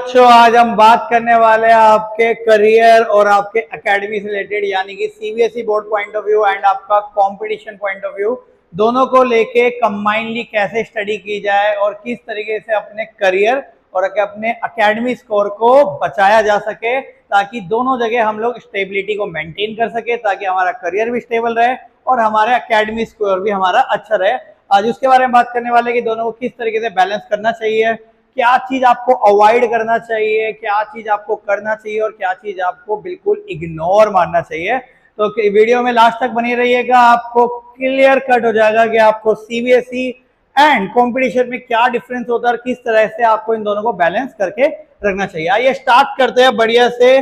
बच्चों, आज हम बात करने वाले हैं आपके करियर और आपके एकेडमी से रिलेटेड, यानी कि CBSE board point of view and आपका कंपटीशन पॉइंट ऑफ व्यू, दोनों को लेके कंबाइनली कैसे स्टडी की जाए और किस तरीके से अपने करियर और अपने एकेडमी स्कोर को बचाया जा सके, ताकि दोनों जगह हम लोग स्टेबिलिटी को मेंटेन कर सके, ताकि हमारा करियर भी स्टेबल रहे और हमारा एकेडमी स्कोर भी हमारा अच्छा रहे। आज उसके बारे में बात करने वाले कि दोनों को किस तरीके से बैलेंस करना चाहिए, क्या चीज आपको अवॉइड करना चाहिए, क्या चीज आपको करना चाहिए और क्या चीज आपको बिल्कुल इग्नोर मारना चाहिए। तो वीडियो में लास्ट तक बनी रहिएगा, आपको क्लियर कट हो जाएगा कि आपको सीबीएसई एंड कंपटीशन में क्या डिफरेंस होता है और किस तरह से आपको इन दोनों को बैलेंस करके रखना चाहिए। आइए स्टार्ट करते हैं बढ़िया से।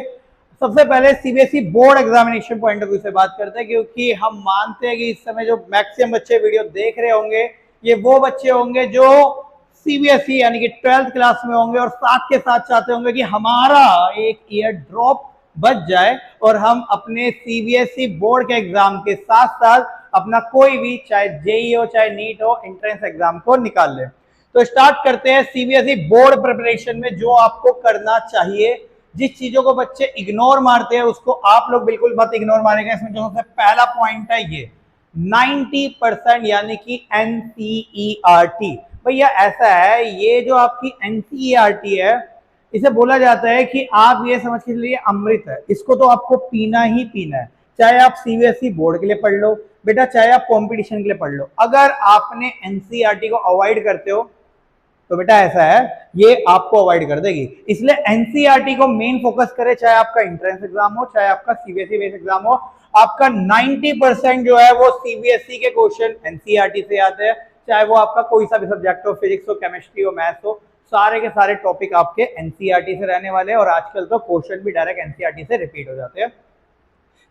सबसे पहले CBSE board examination point of view से बात करते हैं, क्योंकि हम मानते हैं कि इस समय जो मैक्सिमम बच्चे वीडियो देख रहे होंगे ये वो बच्चे होंगे जो सीबीएसई यानी कि 12th क्लास में होंगे और साथ के साथ चाहते होंगे कि हमारा एक ईयर ड्रॉप बच जाए और हम अपने सीबीएसई बोर्ड के एग्जाम के साथ साथ अपना कोई भी, चाहे जेईई हो चाहे नीट हो, एंट्रेंस एग्जाम को निकाल ले। तो स्टार्ट करते हैं सीबीएसई बोर्ड प्रिपरेशन में जो आपको करना चाहिए। जिस चीजों को बच्चे इग्नोर मारते हैं उसको आप लोग बिल्कुल मत इग्नोर मारेंगे। इसमें जो सबसे पहला पॉइंट है ये 90% यानी कि एनसीईआरटी। भैया ऐसा है, ये जो आपकी एनसीईआरटी है इसे बोला जाता है कि आप ये समझ के लिए अमृत है, इसको तो आपको पीना ही पीना है। चाहे आप सीबीएसई बोर्ड के लिए पढ़ लो बेटा, चाहे आप कंपटीशन के लिए पढ़ लो। अगर आपने एनसीईआरटी को अवॉइड करते हो तो बेटा ऐसा है, ये आपको अवॉइड कर देगी। इसलिए एनसीईआरटी को मेन फोकस करें, चाहे आपका एंट्रेंस एग्जाम हो चाहे आपका सीबीएसई बेस एग्जाम हो। आपका 90% जो है वो सीबीएसई के क्वेश्चन एनसीईआरटी से आते हैं, चाहे वो आपका कोई सा भी सब्जेक्ट हो, फिजिक्स हो, केमिस्ट्री हो, मैथ्स हो, सारे के सारे टॉपिक आपके एनसीईआरटी से रहने वाले हैं और आजकल तो क्वेश्चन भी डायरेक्ट एनसीईआरटी से रिपीट हो जाते हैं।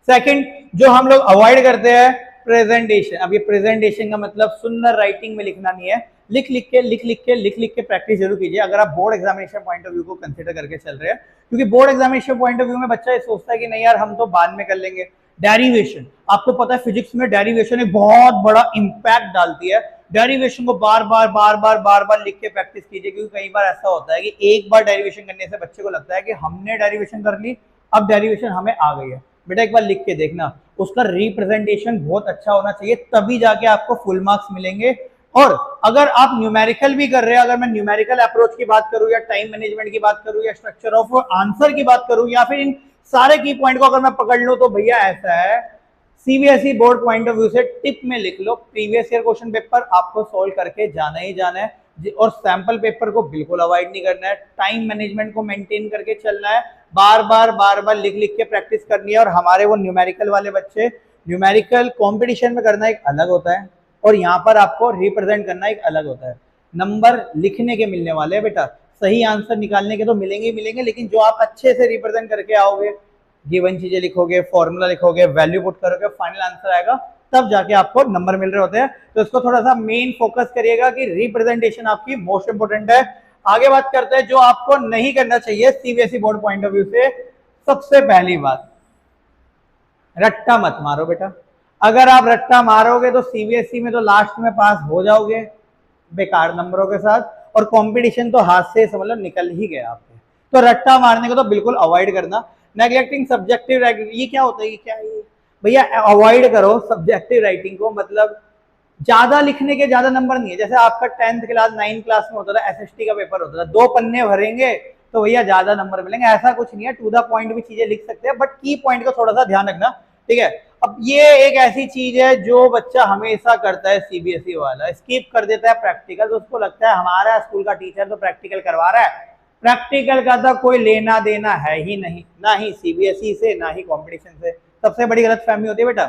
सेकंड जो हम लोग अवॉइड करते हैं, प्रेजेंटेशन। अब ये प्रेजेंटेशन का मतलब सुंदर राइटिंग में लिखना नहीं है, लिख लिख के प्रैक्टिस जरूर कीजिए अगर आप board examination point of view को कंसीडर करके चल रहे हैं। क्योंकि board examination point of view में बच्चा ये सोचता है कि नहीं यार हम तो बाद में कर लेंगे। डेरिवेशन, आपको पता है फिजिक्स में डेरिवेशन एक बहुत बड़ा इंपैक्ट डालती है। डेरिवेशन को बार बार लिख के प्रैक्टिस कीजिए, क्योंकि कई बार ऐसा होता है कि एक बार डेरिवेशन करने से बच्चे को लगता है कि हमने डेरिवेशन कर ली, अब डेरिवेशन हमें आ गई है। बेटा एक बार लिख के देखना, उसका रिप्रेजेंटेशन बहुत अच्छा होना चाहिए, तभी जाके आपको फुल मार्क्स मिलेंगे। और अगर आप न्यूमेरिकल भी कर रहे हैं, अगर मैं न्यूमेरिकल अप्रोच की बात करूं या टाइम मैनेजमेंट की बात करूं या स्ट्रक्चर ऑफ आंसर की बात करूं या फिर इन सारे की पॉइंट को अगर मैं पकड़ लूं, तो भैया ऐसा है, CBSE board point of view से टिप में लिख लो, प्रीवियस ईयर क्वेश्चन पेपर आपको सोल्व करके जाना ही जाना है और सैंपल पेपर को बिल्कुल अवॉइड नहीं करना है। टाइम मैनेजमेंट को मेंटेन करके चलना है, बार बार लिख के प्रैक्टिस करनी है। और हमारे वो न्यूमेरिकल वाले बच्चे, न्यूमेरिकल कंपटीशन में करना एक अलग होता है और यहाँ पर आपको रिप्रेजेंट करना एक अलग होता है। नंबर लिखने के मिलने वाले हैं बेटा, सही आंसर निकालने के तो मिलेंगे ही मिलेंगे, लेकिन जो आप अच्छे से रिप्रेजेंट करके आओगे, गिवन चीजें लिखोगे, फॉर्मूला लिखोगे, वैल्यू पुट करोगे, फाइनल आंसर आएगा, तब जाके आपको नंबर मिल रहे होते हैं। तो इसको थोड़ा सा मेन फोकस करिएगा कि रिप्रेजेंटेशन आपकी मोस्ट इंपोर्टेंट है। आगे बात करते हैं जो आपको नहीं करना चाहिए CBSE board point of view से। सबसे पहली बात, रट्टा मत मारो बेटा। अगर आप रट्टा मारोगे तो सीबीएसई में तो लास्ट में पास हो जाओगे बेकार नंबरों के साथ, और कंपटीशन तो हाथ से समझ लो निकल ही गया आपके। तो रट्टा मारने को तो बिल्कुल अवॉइड करना। नेग्लेक्टिंग सब्जेक्टिव राइटिंग, ये क्या होता है, ये क्या है भैया? अवॉइड करो सब्जेक्टिव राइटिंग को। मतलब ज्यादा लिखने के ज्यादा नंबर नहीं है। जैसे आपका 10th क्लास 9th क्लास में होता था, एसएसटी का पेपर होता था, 2 पन्ने भरेंगे तो भैया ज्यादा नंबर मिलेंगे, ऐसा कुछ नहीं है। टू द पॉइंट भी चीजें लिख सकते हैं, बट की पॉइंट को थोड़ा सा ध्यान रखना, ठीक है। अब ये एक ऐसी चीज है जो बच्चा हमेशा करता है, सीबीएसई वाला स्किप कर देता है प्रैक्टिकल। तो उसको लगता है हमारा स्कूल का टीचर तो प्रैक्टिकल करवा रहा है, प्रैक्टिकल का तो कोई लेना देना है ही नहीं, ना ही सीबीएसई से ना ही कंपटीशन से। सबसे बड़ी गलतफहमी होती है बेटा,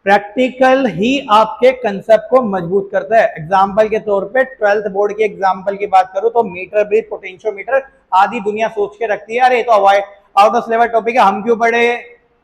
प्रैक्टिकल ही आपके कंसेप्ट को मजबूत करता है। एग्जाम्पल के तौर पे 12th बोर्ड के एग्जाम्पल की बात करूं तो मीटर ब्रिज, पोटेंशियोमीटर आदि दुनिया सोच के रखती है, अरे तो आउट ऑफ सिलेबस टॉपिक है, हम क्यों पढ़े?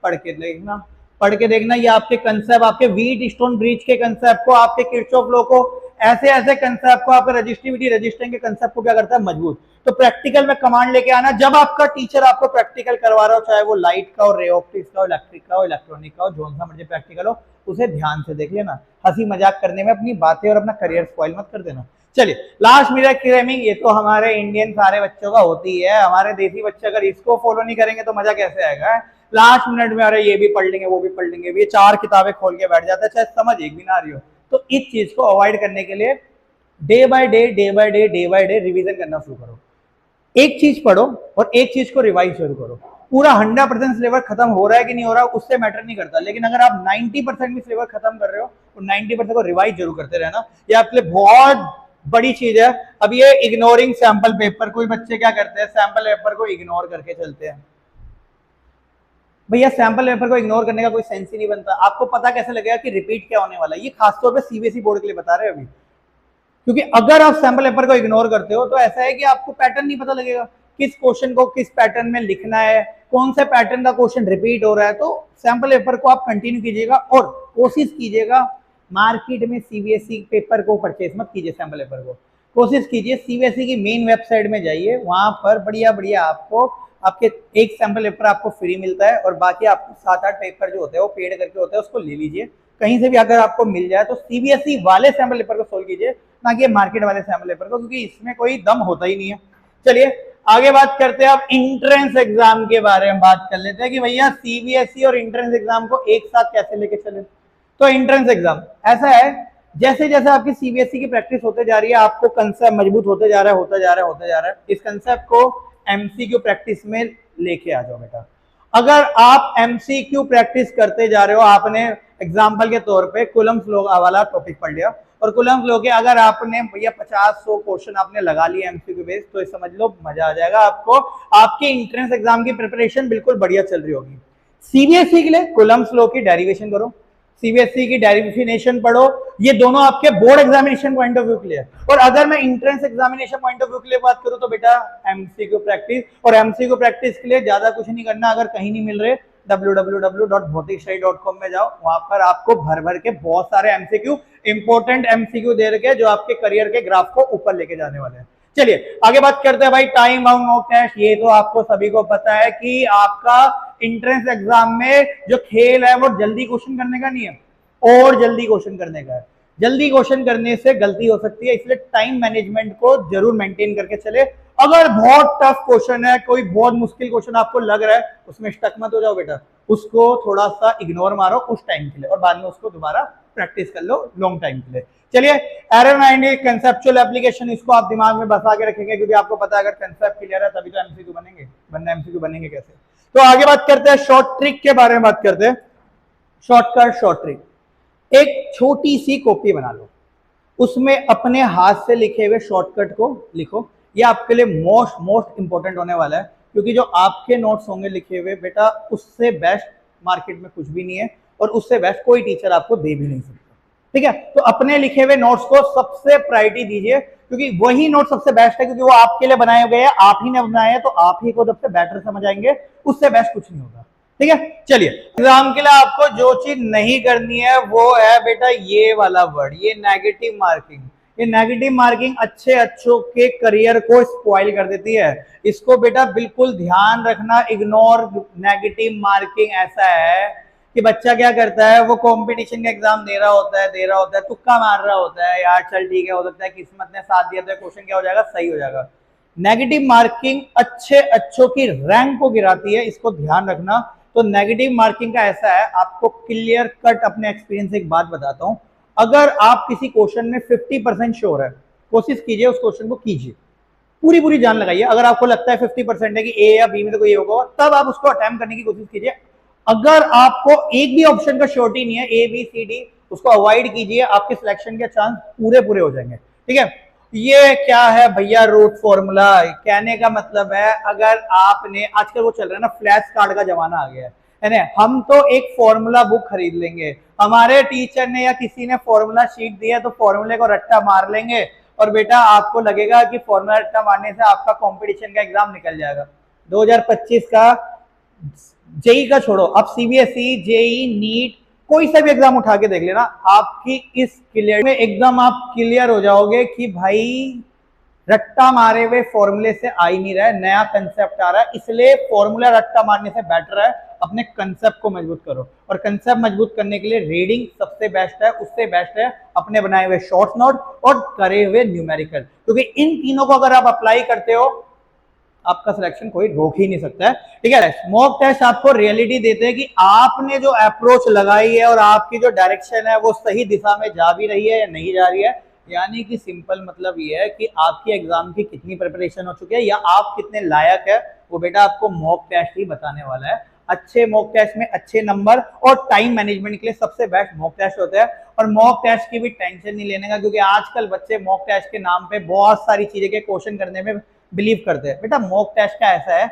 पढ़ के देखना ये आपके कंसेप्ट, आपके व्हीट स्टोन ब्रिज के कंसेप्ट को, आपके किरचॉफ लॉ को, ऐसे कंसेप्ट को, आपका रजिस्टिविटी रजिस्टेंस के कंसेप्ट को क्या करता है? मजबूत। तो प्रैक्टिकल में कमांड लेके आना। जब आपका टीचर आपको प्रैक्टिकल करवा रहा हो, चाहे वो लाइट का हो, रे ऑप्टिक्स का हो, इलेक्ट्रिक का हो, इलेक्ट्रॉनिक का हो, जो सा मर्जी प्रैक्टिकल हो, उसे ध्यान से देख लेना। हंसी मजाक करने में अपनी बातें और अपना करियर स्पॉइल मत कर देना। चलिए लास्ट मिरर क्लेमिंग, ये तो हमारे इंडियन सारे बच्चों का होती है, हमारे देसी बच्चे अगर इसको फॉलो नहीं करेंगे तो मजा कैसे आएगा। लास्ट मिनट में अरे ये भी पढ़ लेंगे वो भी पढ़ लेंगे, ये 4 किताबें खोल के बैठ जाते हैं, चाहे समझ एक भी ना आ रही हो। तो इस चीज को अवॉइड करने के लिए डे बाय डे रिवीजन करना शुरू करो। एक चीज पढ़ो और एक चीज को रिवाइज शुरू करो। पूरा 100% सिलेबस खत्म हो रहा है कि नहीं हो रहा उससे मैटर नहीं करता, लेकिन अगर आप 90% भी सिलेबस खत्म कर रहे हो तो 90% को रिवाइज जरूर करते रहना, ये आपके लिए बहुत बड़ी चीज है। अब ये इग्नोरिंग सैंपल पेपर, कोई बच्चे क्या करते हैं सैंपल पेपर को इग्नोर करके चलते हैं। भैया सैंपल पेपर को इग्नोर करने का कोई सेंस ही नहीं बनता। आपको पता कैसे लगेगा कि रिपीट क्या होने वाला है, ये खासतौर पे सीबीएसई बोर्ड के लिए बता रहे हैं अभी, क्योंकि अगर आप सैंपल पेपर को इग्नोर करते हो तो ऐसा है कि आपको पैटर्न नहीं पता लगेगा, किस क्वेश्चन को किस पैटर्न में लिखना है, कौन से पैटर्न का क्वेश्चन रिपीट हो रहा है। तो सैंपल पेपर को आप कंटिन्यू कीजिएगा और कोशिश कीजिएगा मार्केट में सीबीएसई पेपर को परचेज मत कीजिए, सैंपल पेपर को कोशिश कीजिए सीबीएसई की मेन वेबसाइट में जाइए, वहां पर बढ़िया बढ़िया आपको आपके एक सैंपल पेपर आपको फ्री मिलता है और बाकी आपको 7-8 पेपर जो होते हैं वो पेड करके होते हैं, उसको ले लीजिए कहीं से भी अगर आपको मिल जाए। तो सीबीएसई वाले सैंपल पेपर को सोल्व कीजिए, ना कि मार्केट वाले सैंपल पेपर को, क्योंकि इसमें कोई दम होता ही नहीं है। चलिए आगे बात करते हैं, अब इंट्रेंस एग्जाम के बारे में बात कर लेते हैं कि भैया सीबीएसई और इंट्रेंस एग्जाम को एक साथ कैसे लेके चले। तो इंट्रेंस एग्जाम ऐसा है, जैसे जैसे आपकी सीबीएसई की प्रैक्टिस होते जा रही है आपको कंसेप्ट मजबूत होते जा रहा है। इस कंसेप्ट को एमसीक्यू प्रैक्टिस में लेके आ जाओ बेटा। अगर आप एमसीक्यू प्रैक्टिस करते जा रहे हो, आपने एग्जाम्पल के तौर पे कूलम्ब्स लॉ वाला टॉपिक पढ़ लिया और कूलम्ब्स लॉ के अगर आपने भैया 50-100 क्वेश्चन आपने लगा लिए एमसीक्यू बेस, तो समझ लो मजा आ जाएगा आपको, आपकी एंट्रेंस एग्जाम की प्रिपरेशन बिल्कुल बढ़िया चल रही होगी। सीबीएसई के लिए कूलम्ब्स लॉ की डेरिवेशन करो, सीबीएसई की डेरिवेशन पढ़ो, ये दोनों आपके board examination point of view के लिए। और अगर मैं entrance examination point of view के लिए बात करूं तो बेटा एमसीक्यू प्रैक्टिस, और एमसीक्यू प्रैक्टिस के लिए ज्यादा कुछ नहीं करना, अगर कहीं नहीं मिल रहे www.bhautikstudy.com में जाओ, वहां पर आपको भर भर के बहुत सारे एमसीक्यू इंपोर्टेंट एमसीक्यू दे रखे जो आपके करियर के ग्राफ को ऊपर लेके जाने वाले हैं। चलिए आगे बात करते हैं भाई, टाइम बाउंड मॉक टेस्ट, ये तो आपको सभी को पता है कि आपका इंट्रेंस एग्जाम में जो खेल है वो जल्दी क्वेश्चन करने का नहीं है और जल्दी क्वेश्चन करने का है। जल्दी क्वेश्चन करने से गलती हो सकती है, इसलिए टाइम मैनेजमेंट को जरूर मेंटेन करके चले। अगर बहुत टफ क्वेश्चन है, कोई बहुत मुश्किल क्वेश्चन आपको लग रहा है, उसमें स्टक मत हो जाओ बेटा, उसको थोड़ा सा इग्नोर मारो उस टाइम के लिए और बाद में उसको दोबारा प्रैक्टिस कर लो लॉन्ग टाइम के लिए। चलिए एरोनाइटिक कंसेप्चुअल एप्लीकेशन, इसको आप दिमाग में बसा के रखेंगे क्योंकि आपको पता है अगर कंसेप्ट क्लियर है तभी तो एमसीक्यू बनेंगे, वरना एमसीक्यू बनेंगे कैसे। तो आगे बात करते हैं शॉर्ट ट्रिक के बारे में बात करते हैं। शॉर्टकट शॉर्ट ट्रिक, एक छोटी सी कॉपी बना लो, उसमें अपने हाथ से लिखे हुए शॉर्टकट को लिखो। ये आपके लिए मोस्ट इंपॉर्टेंट होने वाला है, क्योंकि जो आपके नोट्स होंगे लिखे हुए बेटा, उससे बेस्ट मार्केट में कुछ भी नहीं है और उससे बेस्ट कोई टीचर आपको दे भी नहीं सकता। ठीक है, तो अपने लिखे हुए नोट्स को सबसे प्रायोरिटी दीजिए, क्योंकि वही नोट सबसे बेस्ट है, क्योंकि वो आपके लिए बनाए गए हैं, आप ही ने बनाए हैं, तो आप ही को सबसे बेटर समझ आएंगे, उससे बेस्ट कुछ नहीं होगा। ठीक है, चलिए एग्जाम के लिए आपको जो चीज नहीं करनी है वो है बेटा ये वाला वर्ड, ये नेगेटिव मार्किंग। ये नेगेटिव मार्किंग अच्छों के करियर को स्पॉइल कर देती है, इसको बेटा बिल्कुल ध्यान रखना। Ignore negative marking. ऐसा है कि बच्चा क्या करता है, वो कंपटीशन का एग्जाम दे रहा होता है, तुक्का मार रहा होता है, यार चल ठीक है, हो सकता है किस्मत ने साथ दिया तो क्वेश्चन क्या हो जाएगा, सही हो जाएगा। नेगेटिव मार्किंग अच्छों की रैंक को गिराती है, इसको ध्यान रखना। तो नेगेटिव मार्किंग का ऐसा है, आपको क्लियर कट अपने एक्सपीरियंस से एक बात बताता हूं, अगर आप किसी क्वेश्चन में 50% श्योर है, कोशिश कीजिए उस क्वेश्चन को कीजिए, पूरी जान लगाइए। अगर आपको लगता है 50% है कि ए या बी में तो कोई होगा, तब आप उसको अटेम्प्ट करने की कोशिश कीजिए। अगर आपको एक भी ऑप्शन का श्योरिटी नहीं है, ए बी सी डी, उसको अवॉइड कीजिए, आपके सिलेक्शन के चांस पूरे हो जाएंगे। ठीक है, ये क्या है भैया, रूट फॉर्मूला। कहने का मतलब है, अगर आपने आजकल वो चल रहा है ना, फ्लैश कार्ड का जमाना आ गया है ना, हम तो एक फॉर्मूला बुक खरीद लेंगे, हमारे टीचर ने या किसी ने फॉर्मूला शीट दिया तो फॉर्मूले को रट्टा मार लेंगे और बेटा आपको लगेगा कि फॉर्मूला रट्टा मारने से आपका कंपटीशन का एग्जाम निकल जाएगा। 2025 का जेई का छोड़ो, अब सीबीएसई, जेई, नीट, कोई सा भी एग्जाम उठा के देख लेना, आपकी इस क्लियर में एकदम आप क्लियर हो जाओगे कि भाई रट्टा मारे हुए फॉर्मूले से आ ही नहीं रहा है, नया कंसेप्ट आ रहा है, इसलिए फॉर्मूला रट्टा मारने से बेटर है अपने कंसेप्ट को मजबूत करो। और कंसेप्ट मजबूत करने के लिए रीडिंग सबसे बेस्ट है, उससे बेस्ट है अपने बनाए हुए शॉर्ट नोट और करे हुए न्यूमेरिकल, क्योंकि इन तीनों को अगर आप अप्लाई करते हो आपका सिलेक्शन कोई रोक ही नहीं सकता है। ठीक है, मॉक टेस्ट आपको रियलिटी देते हैं कि आपने जो अप्रोच लगाई है और आपकी जो डायरेक्शन है वो सही दिशा में जा भी रही है या नहीं जा रही है। यानी कि सिंपल मतलब ये है कि आपकी एग्जाम की कितनी प्रिपरेशन हो चुकी है या आप कितने लायक है, वो बेटा आपको मॉक टेस्ट ही बताने वाला है। अच्छे मॉक टेस्ट में अच्छे नंबर और टाइम मैनेजमेंट के लिए सबसे बेस्ट मॉक टेस्ट होता है। और मॉक टेस्ट की भी टेंशन नहीं लेने का, क्योंकि आजकल बच्चे मॉक टेस्ट के नाम पे बहुत सारी चीजें के क्वेश्चन करने में बिलीव करते हैं। बेटा मॉक टेस्ट का ऐसा है,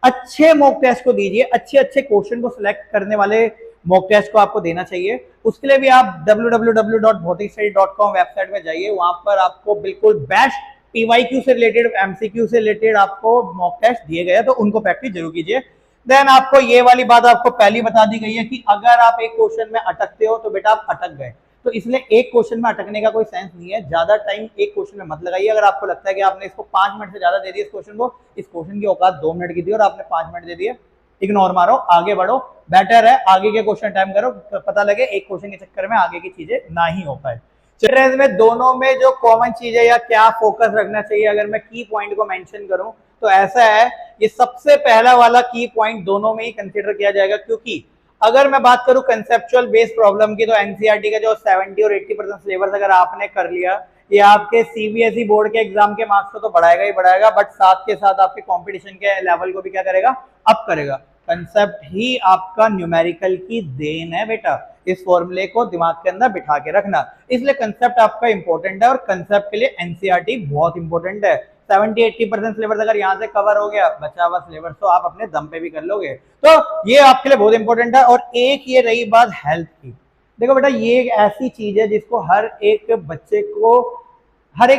अच्छे मॉक टेस्ट को दीजिए, अच्छे अच्छे क्वेश्चन को सिलेक्ट करने वाले मॉक टेस्ट को आपको देना चाहिए। उसके लिए भी आप www.bhautikstudy.com वेबसाइट में जाइए, वहां पर आपको बिल्कुल बेस्ट पीवाईक्यू से रिलेटेड, एमसीक्यू से रिलेटेड आपको मॉक टेस्ट दिए गए हैं, तो उनको प्रैक्टिस जरूर कीजिए। देन आपको ये वाली बात आपको पहली बता दी गई है कि अगर आप एक क्वेश्चन में अटकते हो तो बेटा आप अटक गए, तो इसलिए एक क्वेश्चन में अटकने का कोई सेंस नहीं है। ज्यादा टाइम एक क्वेश्चन में मत लगाइए। अगर आपको लगता है कि आपने इसको 5 मिनट से ज्यादा दे दिया इस क्वेश्चन को, इस क्वेश्चन की औकात 2 मिनट की थी और आपने 5 मिनट दे दिए, इग्नोर मारो, आगे बढ़ो। बेटर है आगे के क्वेश्चन टाइम करो, पता लगे एक क्वेश्चन के चक्कर में आगे की चीजें ना ही हो पाए। चिल्ड्रंस में दोनों में जो कॉमन चीज है या क्या फोकस रखना चाहिए, अगर मैं की पॉइंट को मेंशन करूं तो ऐसा है, ये सबसे पहला वाला की पॉइंट दोनों में ही कंसीडर किया जाएगा। क्योंकि अगर मैं बात करूं कंसेप्चुअल बेस्ड प्रॉब्लम की, तो एनसीईआरटी का जो 70 और 80% सिलेबस अगर आपने कर लिया, ये आपके सीबीएसई बोर्ड के एग्जाम के मार्क्स तो बढ़ाएगा ही बढ़ाएगा, बट साथ के साथ आपके कंपटीशन के लेवल को भी क्या करेगा, अप करेगा। कंसेप्ट ही आपका न्यूमेरिकल की देन है बेटा, इस फॉर्मूले को दिमाग के अंदर बिठा के रखना। इसलिए कंसेप्ट आपका इंपॉर्टेंट है और कंसेप्ट के लिए एनसीईआरटी बहुत इंपॉर्टेंट है। 70-80% सिलेबस अगर यहाँ से कवर हो गया, बचा हुआ सिलेबस तो आप अपने दम पे भी कर लोगे, तो ये आपके लिए बहुत इंपॉर्टेंट है। और एक ये रही बात हेल्थ की, देखो बेटा ये एक ऐसी चीज है जिसको हर एक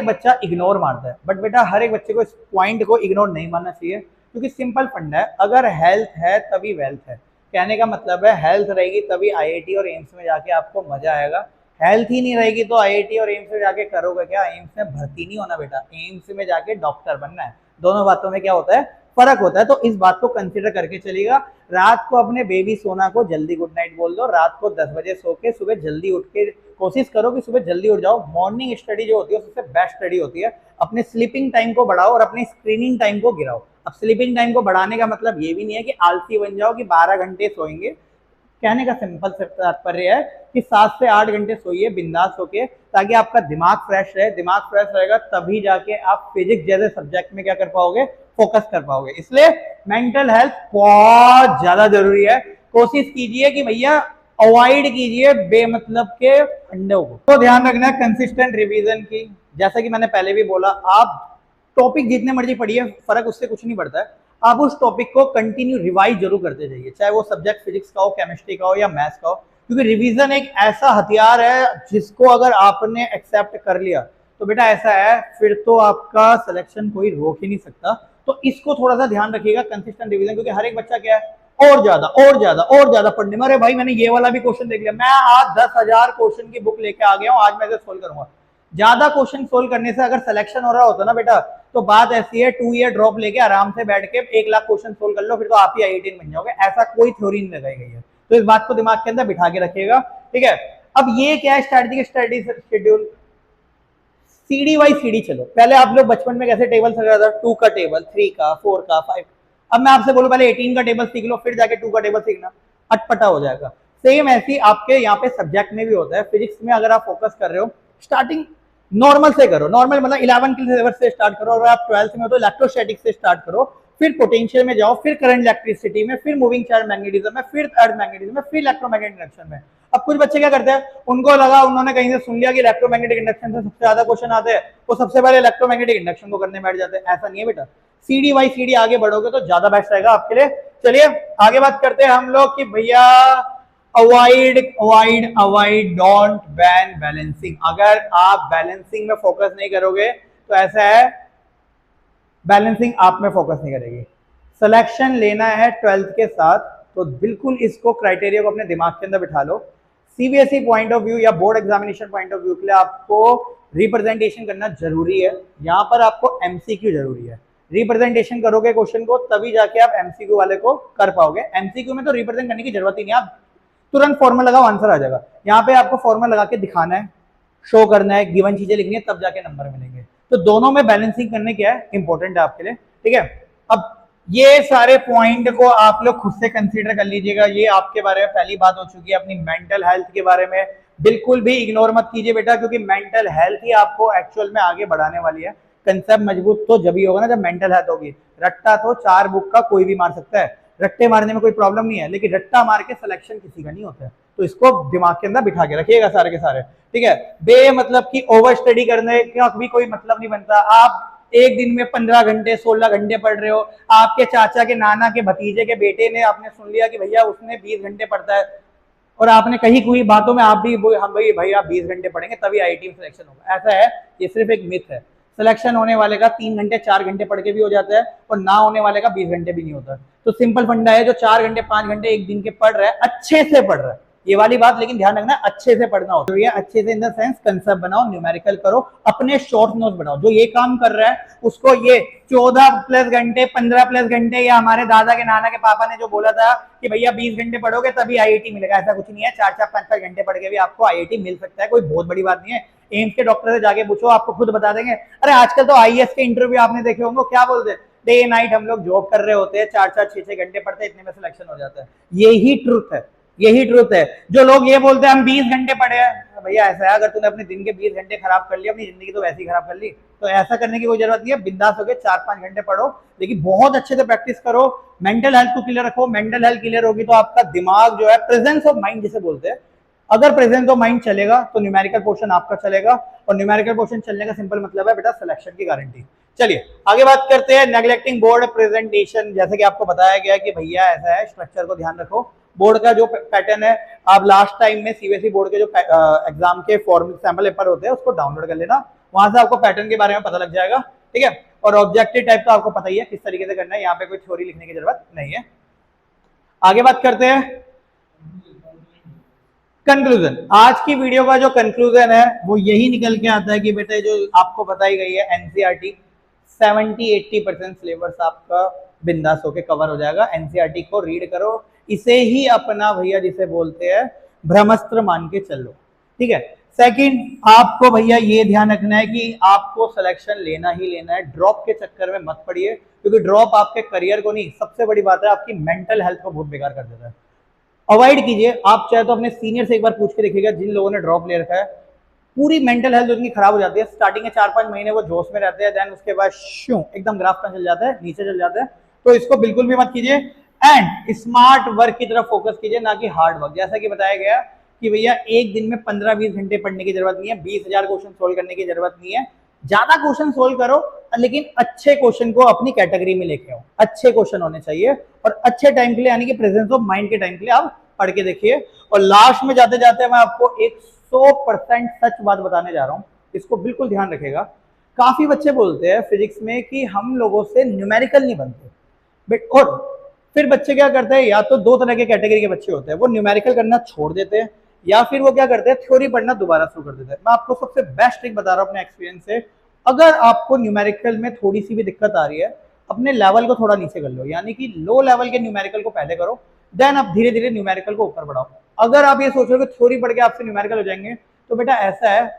बच्चा इग्नोर मारता है, बट बेटा हर एक बच्चे को इस पॉइंट को इग्नोर नहीं मारना चाहिए, क्योंकि सिंपल फंडा है, अगर हेल्थ है तभी वेल्थ है। कहने का मतलब है हेल्थ रहेगी तभी आईआईटी और एम्स में जाके आपको मजा आएगा, हेल्थ ही नहीं रहेगी तो आईआईटी और एम्स में जाके करोगे क्या, एम्स में भर्ती नहीं होना बेटा, एम्स में जाके डॉक्टर बनना है। दोनों बातों में क्या होता है, फर्क होता है, तो इस बात को कंसीडर करके चलिएगा। रात को अपने बेबी सोना को जल्दी गुड नाइट बोल दो, रात को 10 बजे सो के सुबह जल्दी उठ के कोशिश करो कि सुबह जल्दी उठ जाओ। मॉर्निंग स्टडी जो होती है सबसे बेस्ट स्टडी होती है। अपने स्लीपिंग टाइम को बढ़ाओ और अपनी स्क्रीनिंग टाइम को गिराओ। अब स्लीपिंग टाइम को बढ़ाने का मतलब ये भी नहीं है कि आलसी बन जाओ कि 12 घंटे सोएंगे, कहने का सिंपल तात्पर्य है कि 7 से 8 घंटे सोइए बिंदास होके, ताकि आपका दिमाग फ्रेश रहे। दिमाग फ्रेश रहेगा तभी जाके आप फिजिक्स जैसे सब्जेक्ट में क्या कर पाओगे, फोकस कर पाओगे। इसलिए मेंटल हेल्थ बहुत ज्यादा जरूरी है। कोशिश कीजिए कि भैया अवॉइड कीजिए बेमतलब के फंडों को। तो ध्यान रखना है कंसिस्टेंट रिवीजन की, जैसा कि मैंने पहले भी बोला, आप टॉपिक जितने मर्जी पढ़िए, फर्क उससे कुछ नहीं पड़ता है, आप उस टॉपिक को कंटिन्यू रिवाइज जरूर करते जाइए, चाहे वो सब्जेक्ट फिजिक्स का हो, केमिस्ट्री का हो या मैथ्स का हो, क्योंकि रिवीजन एक ऐसा हथियार है जिसको अगर आपने एक्सेप्ट कर लिया तो बेटा ऐसा है फिर तो आपका सिलेक्शन कोई रोक ही नहीं सकता। तो इसको थोड़ा सा ध्यान रखिएगा, कंसिस्टेंट रिवीजन, क्योंकि हर एक बच्चा क्या है और ज्यादा पढ़ने में, अरे भाई मैंने ये वाला भी क्वेश्चन देख लिया, मैं आज 10,000 क्वेश्चन की बुक लेके आ गया हूँ, आज मैं इसे सोल्व करूंगा। ज्यादा क्वेश्चन सोल्व करने से अगर सिलेक्शन हो रहा होता ना बेटा, तो बात ऐसी है 2 ईयर ड्रॉप लेके आराम से बैठ के 1 लाख क्वेश्चन सोल्व कर लो, फिर तो आप ही आईआईटी बन जाओगे। ऐसा कोई थ्योरी नहीं लगाई गई है, तो इस बात को दिमाग के अंदर बिठा के रखिएगा। ठीक है, अब ये क्या है strategy schedule, CD Y CD. चलो पहले आप लोग बचपन में कैसे टेबल लगा था, 2 का टेबल, 3 का, 4 का, 5। अब मैं आपसे बोलूं पहले 18 का टेबल सीख लो, फिर जाके 2 का टेबल सीखना, अटपटा हो जाएगा। सेम ऐसी आपके यहाँ पे सब्जेक्ट में भी होता है। फिजिक्स में अगर आप फोकस कर रहे हो, स्टार्टिंग नॉर्मल से करो, नॉर्मल मतलब 11 के सिलेबस से स्टार्ट करो, अगर आप 12th में हो तो इलेक्ट्रोस्टैटिक्स से स्टार्ट करो, फिर पोटेंशियल में जाओ, फिर करंट इलेक्ट्रिसिटी में, फिर मूविंग चार्ज मैग्नेटिज्म में, फिर अर्थ मैग्नेटिज्म में, फिर इलेक्ट्रोमैग्नेटिक इंडक्शन में। अब कुछ बच्चे क्या करते हैं, उनको लगा, उन्होंने कहीं से सुन लिया कि इलेक्ट्रोमैग्नेटिक इंडक्शन से सबसे ज्यादा क्वेश्चन आते हैं, वो सबसे पहले इलेक्ट्रोमैग्नेटिक इंडक्शन को करने बैठ जाते हैं। ऐसा नहीं है बेटा, सीडी बाई सीडी आगे बढ़ोगे तो ज्यादा बेस्ट रहेगा आपके लिए। चलिए आगे बात करते हैं हम लोग कि भैया अवॉइड डोंट बैन बैलेंसिंग। अगर आप बैलेंसिंग में फोकस नहीं करोगे तो ऐसा है, बैलेंसिंग आप में फोकस नहीं करेगी। सिलेक्शन लेना है 12th के साथ, तो बिल्कुल इसको क्राइटेरिया को अपने दिमाग के अंदर बिठा लो। सीबीएसई पॉइंट ऑफ व्यू या board examination point of view के लिए आपको रिप्रेजेंटेशन करना जरूरी है। यहाँ पर आपको एमसीक्यू जरूरी है, रिप्रेजेंटेशन करोगे क्वेश्चन को तभी जाके आप एमसीक्यू वाले को कर पाओगे। एमसीक्यू में तो रिप्रेजेंट करने की जरूरत ही नहीं, आप तुरंत फॉर्मूला लगाओ आंसर आ जाएगा। यहाँ पे आपको फॉर्मूला लगा के दिखाना है, शो करना है, गिवन चीजें लिखनी है, तब जाके नंबर मिलेंगे। तो दोनों में बैलेंसिंग करने क्या है इंपॉर्टेंट है आपके लिए, ठीक है। अब ये सारे पॉइंट को आप लोग खुद से कंसीडर कर लीजिएगा। ये आपके बारे में पहली बात हो चुकी है। अपनी मेंटल हेल्थ के बारे में बिल्कुल भी इग्नोर मत कीजिए बेटा, क्योंकि मेंटल हेल्थ ही आपको एक्चुअल में आगे बढ़ाने वाली है। कंसेप्ट मजबूत तो जब ही होगा ना जब मेंटल हेल्थ होगी। रट्टा तो 4 बुक का कोई भी मार सकता है, रट्टे मारने में कोई प्रॉब्लम नहीं है, लेकिन रट्टा मार के सिलेक्शन किसी का नहीं होता है। तो इसको दिमाग के अंदर बिठा के रखिएगा सारे के सारे, ठीक है। बे मतलब की ओवर स्टडी करने का भी कोई मतलब नहीं बनता। आप एक दिन में 15 घंटे 16 घंटे पढ़ रहे हो, आपके चाचा के नाना के भतीजे के बेटे ने आपने सुन लिया कि भैया उसने 20 घंटे पढ़ता है, और आपने कहीं कोई बातों में आप भी हम भाई आप 20 घंटे पढ़ेंगे तभी आईआईटी में सिलेक्शन होगा, ऐसा है? ये सिर्फ एक मिथ है। सिलेक्शन होने वाले का 3 घंटे 4 घंटे पढ़ के भी हो जाता है, और ना होने वाले का 20 घंटे भी नहीं होता। तो सिंपल फंडा है, जो 4 घंटे 5 घंटे एक दिन के पढ़ रहा है, अच्छे से पढ़ रहा है, ये वाली बात लेकिन ध्यान रखना, अच्छे से पढ़ना हो। तो ये अच्छे से इन द सेंस कंसेप्ट बनाओ, न्यूमेरिकल करो, अपने शॉर्ट नोट्स बनाओ। जो ये काम कर रहा है उसको ये 14+ घंटे 15+ घंटे, या हमारे दादा के नाना के पापा ने जो बोला था कि भैया 20 घंटे पढ़ोगे तभी आईआईटी मिलेगा, ऐसा कुछ नहीं है। 4-4 5-5 घंटे पढ़ के भी आपको आईआईटी मिल सकता है, कोई बहुत बड़ी बात नहीं है। एम्स के डॉक्टर से जाके पूछो, आपको खुद बता देंगे। अरे आजकल तो आईएएस के इंटरव्यू आपने देखे होंगे, क्या बोलते हैं, डे नाइट हम लोग जॉब कर रहे होते हैं, 4-4 6-6 घंटे पढ़ते हैं, इतने में सिलेक्शन हो जाता है। यही ट्रुथ है, यही ट्रुथ है। जो लोग ये बोलते हैं हम 20 घंटे पढ़े हैं, भैया ऐसा है, अगर तूने अपने दिन के 20 घंटे खराब कर लिए, अपनी जिंदगी तो वैसे ही खराब कर ली। तो ऐसा करने की कोई जरूरत नहीं है, बिंदास होकर 4-5 घंटे पढ़ो, लेकिन बहुत अच्छे से प्रैक्टिस करो, मेंटल हेल्थ को क्लियर रखो। मेंटल हेल्थ क्लियर होगी तो आपका दिमाग जो है, प्रेजेंस ऑफ माइंड जिसे बोलते हैं, अगर प्रेजेंस ऑफ माइंड चलेगा तो न्यूमेरिकल पोर्शन आपका चलेगा, और न्यूमेरिकल पोर्शन चलने का सिंपल मतलब है बेटा सिलेक्शन की गारंटी। चलिए आगे बात करते हैं, नेग्लेक्टिंग बोर्ड प्रेजेंटेशन। जैसे कि आपको बताया गया कि भैया ऐसा है, स्ट्रक्चर को ध्यान रखो। बोर्ड का जो पैटर्न है, आप लास्ट टाइम में सीबीएसई बोर्ड के जो एग्जाम के फॉर्म सैंपल पेपर होते हैं उसको डाउनलोड कर लेना, वहां से आपको पैटर्न के बारे में पता लग जाएगा, ठीक है। और ऑब्जेक्टिव टाइप तो आपको पता ही है किस तरीके से करना है, यहाँ पे कोई थ्योरी लिखने की जरूरत नहीं है। आगे बात करते हैं कंक्लूजन। आज की वीडियो का जो कंक्लूजन है वो यही निकल के आता है कि बेटा जो आपको बताई गई है एनसीईआरटी 70-80% सिलेबस आपका बिंदास होके कवर हो जाएगा। एनसीईआरटी को रीड करो, इसे ही अपना भैया जिसे बोलते हैं ब्रह्मास्त्र मान के चलो, ठीक है। सेकंड, आपको भैया ये ध्यान रखना है कि आपको सिलेक्शन लेना ही लेना है, ड्रॉप के चक्कर में मत पड़िए, क्योंकि ड्रॉप आपके करियर को नहीं, सबसे बड़ी बात है आपकी मेंटल हेल्थ को बहुत बेकार कर देता है। अवॉइड कीजिए। आप चाहे तो अपने सीनियर से एक बार पूछ के देखिएगा, जिन लोगों ने ड्रॉप ले रखा है, पूरी मेंटल हेल्थ उनकी खराब हो जाती है। स्टार्टिंग के 4-5 महीने वो जोश में रहते हैं, देन उसके बाद शू एकदम ग्राफ पे चल जाता है, नीचे चल जाता है। तो इसको बिल्कुल भी मत कीजिए, एंड स्मार्ट वर्क की तरफ फोकस कीजिए, ना कि हार्ड वर्क। जैसा कि बताया गया कि भैया एक दिन में 15-20 घंटे पढ़ने की जरूरत नहीं है, 20,000 क्वेश्चन सोल्व करने की जरूरत नहीं है। ज्यादा क्वेश्चन सोल्व करो, लेकिन अच्छे क्वेश्चन को अपनी कैटेगरी में लेके आओ। अच्छे क्वेश्चन होने चाहिए, और अच्छे टाइम के लिए, यानी कि प्रेजेंस ऑफ माइंड के टाइम के लिए आप पढ़ के देखिए। और लास्ट में जाते जाते मैं आपको 100% सच बात बताने जा रहा हूं, इसको बिल्कुल ध्यान रखेगा। काफी बच्चे बोलते हैं फिजिक्स में कि हम लोगों से न्यूमेरिकल नहीं बनते, बट और फिर बच्चे क्या करते हैं, या तो 2 तरह के कैटेगरी के बच्चे होते हैं, वो न्यूमेरिकल करना छोड़ देते हैं, या फिर वो क्या करते हैं, थ्योरी पढ़ना दोबारा शुरू कर देते हैं। मैं आपको सबसे बेस्ट ट्रिक बता रहा हूं अपने एक्सपीरियंस से। अगर आपको न्यूमेरिकल में थोड़ी सी भी दिक्कत आ रही है, अपने लेवल को थोड़ा नीचे कर लो, यानी कि लो लेवल के न्यूमेरिकल को पहले करो, देन आप धीरे धीरे न्यूमेरिकल को ऊपर बढ़ाओ। अगर आप ये सोच रहे हो कि थ्योरी पढ़ के आपसे न्यूमेरिकल हो जाएंगे, तो बेटा ऐसा है,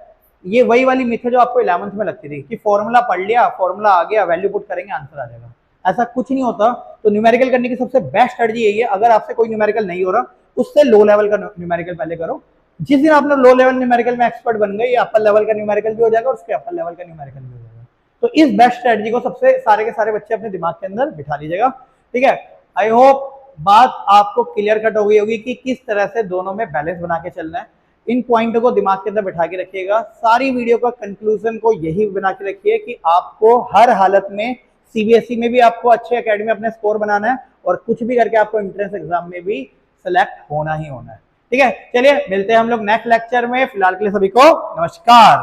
ये वही वाली मिथ है जो आपको 11th में लगती थी कि फॉर्मूला पढ़ लिया, फॉर्मूला आ गया, वैल्यू पुट करेंगे आंसर आ जाएगा। ऐसा कुछ नहीं होता। तो न्यूमेरिकल करने की सबसे बेस्ट स्ट्रेटजी यही है, अगर आपसे कोई न्यूमेरिकल नहीं हो रहा, उससे लो लेवल का न्यूमेरिकल पहले करो। जिस दिन आपने लो लेवल न्यूमेरिकल में एक्सपर्ट बन गए, अपर लेवल का न्यूमेरिकल भी हो जाएगा और उसके अपर लेवल का न्यूमेरिकल भी हो जाएगा। तो इस बेस्ट स्ट्रेटजी को सबसे सारे के सारे बच्चे अपने दिमाग के अंदर बिठा लीजिएगा, ठीक है। आई होप बात आपको क्लियर कट हो गई होगी कि किस तरह से दोनों में बैलेंस बना के चलना है। इन पॉइंटों को दिमाग के अंदर बिठा के रखिएगा। सारी वीडियो का कंक्लूजन को यही बना के रखिए कि आपको हर हालत में सीबीएसई में भी आपको अच्छे एकेडमी अपने स्कोर बनाना है, और कुछ भी करके आपको एंट्रेंस एग्जाम में भी सिलेक्ट होना ही होना है, ठीक है। चलिए मिलते हैं हम लोग नेक्स्ट लेक्चर में। फिलहाल के लिए सभी को नमस्कार।